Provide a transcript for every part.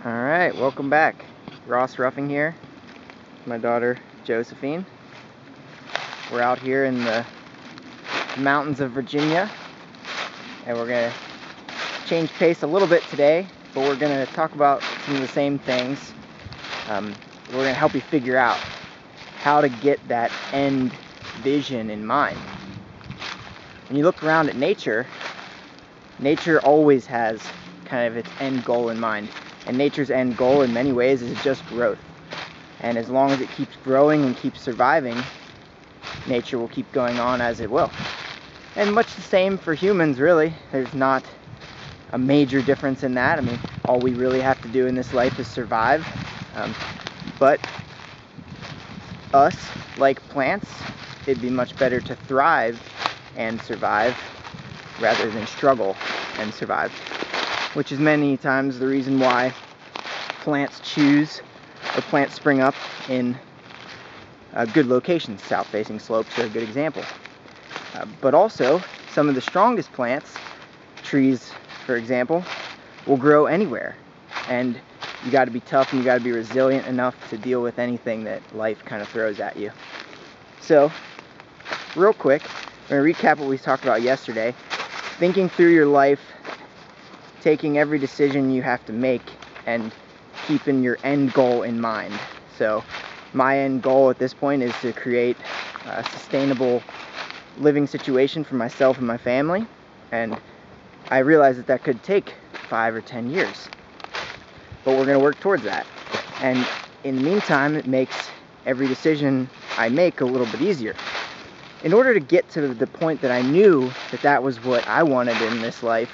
Alright, welcome back. Ross Ruffing here, my daughter Josephine. We're out here in the mountains of Virginia, and we're going to change pace a little bit today, but we're going to talk about some of the same things. We're going to help you figure out how to get that end vision in mind. When you look around at nature always has kind of its end goal in mind. And nature's end goal in many ways is just growth. And as long as it keeps growing and keeps surviving, nature will keep going on as it will. And much the same for humans, really. There's not a major difference in that. I mean, all we really have to do in this life is survive. But us, like plants, it'd be much better to thrive and survive rather than struggle and survive, which is many times the reason why plants spring up in good locations. South-facing slopes are a good example. But also, some of the strongest plants, trees for example, will grow anywhere. And you got to be tough and you got to be resilient enough to deal with anything that life kind of throws at you. So, real quick, I'm going to recap what we talked about yesterday. Thinking through your life, taking every decision you have to make, and keeping your end goal in mind. So my end goal at this point is to create a sustainable living situation for myself and my family, and I realize that could take 5 or 10 years, but we're going to work towards that. And in the meantime, it makes every decision I make a little bit easier. In order to get to the point that I knew that was what I wanted in this life,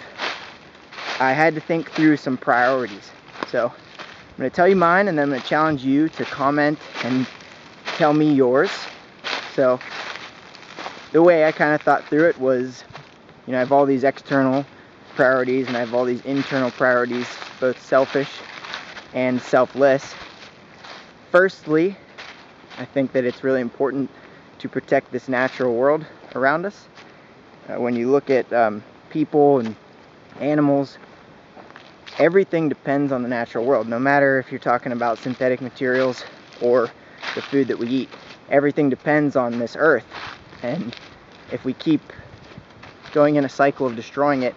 I had to think through some priorities. So I'm going to tell you mine, and then I'm going to challenge you to comment and tell me yours. So the way I kind of thought through it was, I have all these external priorities and I have all these internal priorities, both selfish and selfless. Firstly, I think that it's really important to protect this natural world around us. When you look at people and animals, everything depends on the natural world. No matter if you're talking about synthetic materials or the food that we eat, everything depends on this earth. And if we keep going in a cycle of destroying it,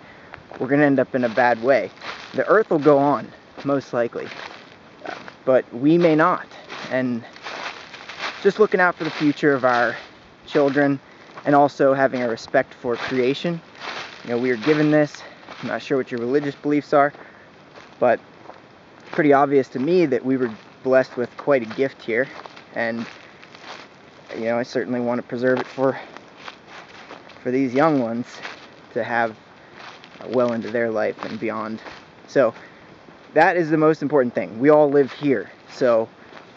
we're going to end up in a bad way. The earth will go on, most likely, but we may not. And just looking out for the future of our children, and also having a respect for creation. We are given this. I'm not sure what your religious beliefs are, but it's pretty obvious to me that we were blessed with quite a gift here, and I certainly want to preserve it for these young ones to have well into their life and beyond. So that is the most important thing. We all live here, so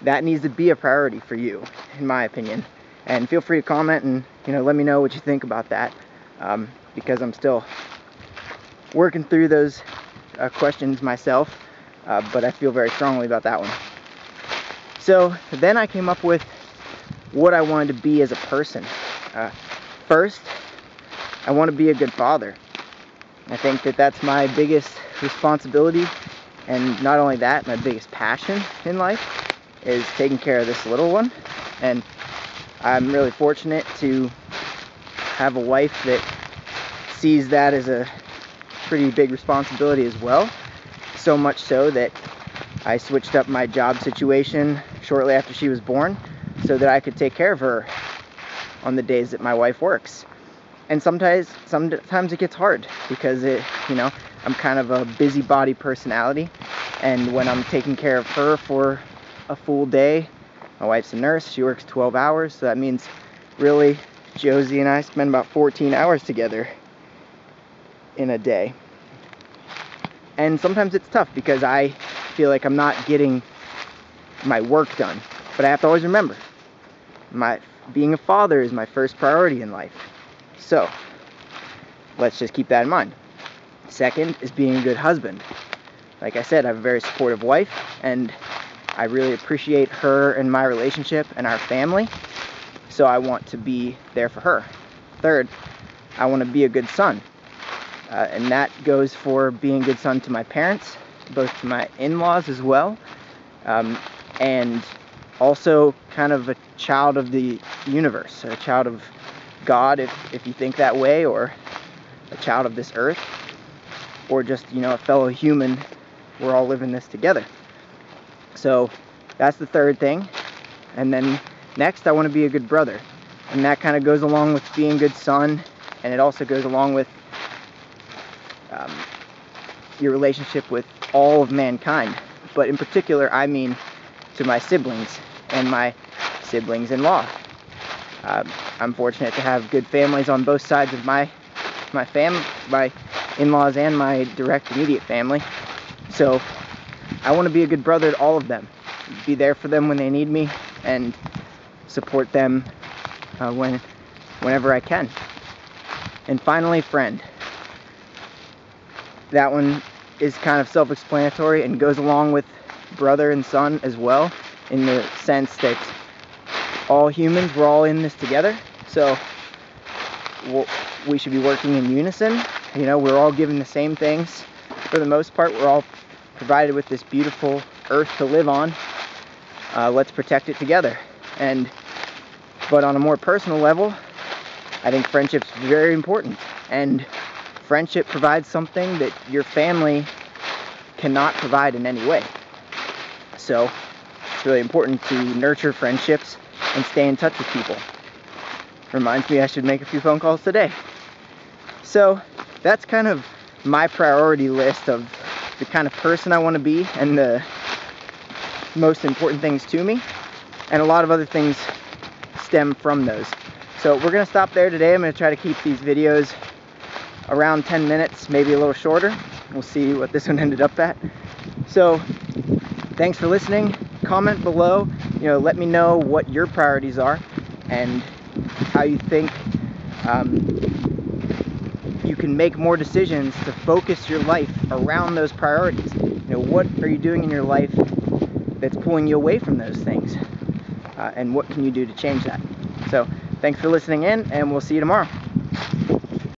that needs to be a priority for you, in my opinion. And feel free to comment and let me know what you think about that, because I'm still working through those questions myself, but I feel very strongly about that one. So then I came up with what I wanted to be as a person. First, I want to be a good father. I think that that's my biggest responsibility, and not only that, my biggest passion in life is taking care of this little one. And I'm really fortunate to have a wife that sees that as a pretty big responsibility as well. So much so that I switched up my job situation shortly after she was born so that I could take care of her on the days that my wife works. And sometimes it gets hard because I'm kind of a busybody personality, and when I'm taking care of her for a full day, my wife's a nurse, she works 12 hours, so that means really Josie and I spend about 14 hours together in a day. And sometimes it's tough because I feel like I'm not getting my work done. But I have to always remember, being a father is my first priority in life. So let's just keep that in mind. Second is being a good husband. Like I said, I have a very supportive wife, and I really appreciate her and my relationship and our family, so I want to be there for her. Third, I want to be a good son, and that goes for being a good son to my parents, both to my in-laws as well, and also kind of a child of the universe, a child of God, if you think that way, or a child of this earth, or just, a fellow human. We're all living this together. So that's the third thing. And then next, I want to be a good brother. And that kind of goes along with being a good son, and it also goes along with your relationship with all of mankind. But in particular, I mean to my siblings and my siblings-in-law. I'm fortunate to have good families on both sides of my in-laws and my direct immediate family. So I want to be a good brother to all of them, be there for them when they need me, and support them whenever I can. And finally, friend. That one is kind of self-explanatory and goes along with brother and son as well, in the sense that all humans, we're all in this together, so we should be working in unison. We're all given the same things for the most part. We're all provided with this beautiful earth to live on. Let's protect it together. But on a more personal level, I think friendship's very important, and friendship provides something that your family cannot provide in any way. So it's really important to nurture friendships and stay in touch with people. Reminds me I should make a few phone calls today. So that's kind of my priority list of the kind of person I want to be and the most important things to me. And a lot of other things stem from those. So we're going to stop there today. I'm going to try to keep these videos around 10 minutes, maybe a little shorter. We'll see what this one ended up at. So thanks for listening. Comment below, let me know what your priorities are and how you think you can make more decisions to focus your life around those priorities. What are you doing in your life that's pulling you away from those things? And what can you do to change that? So thanks for listening in, and we'll see you tomorrow.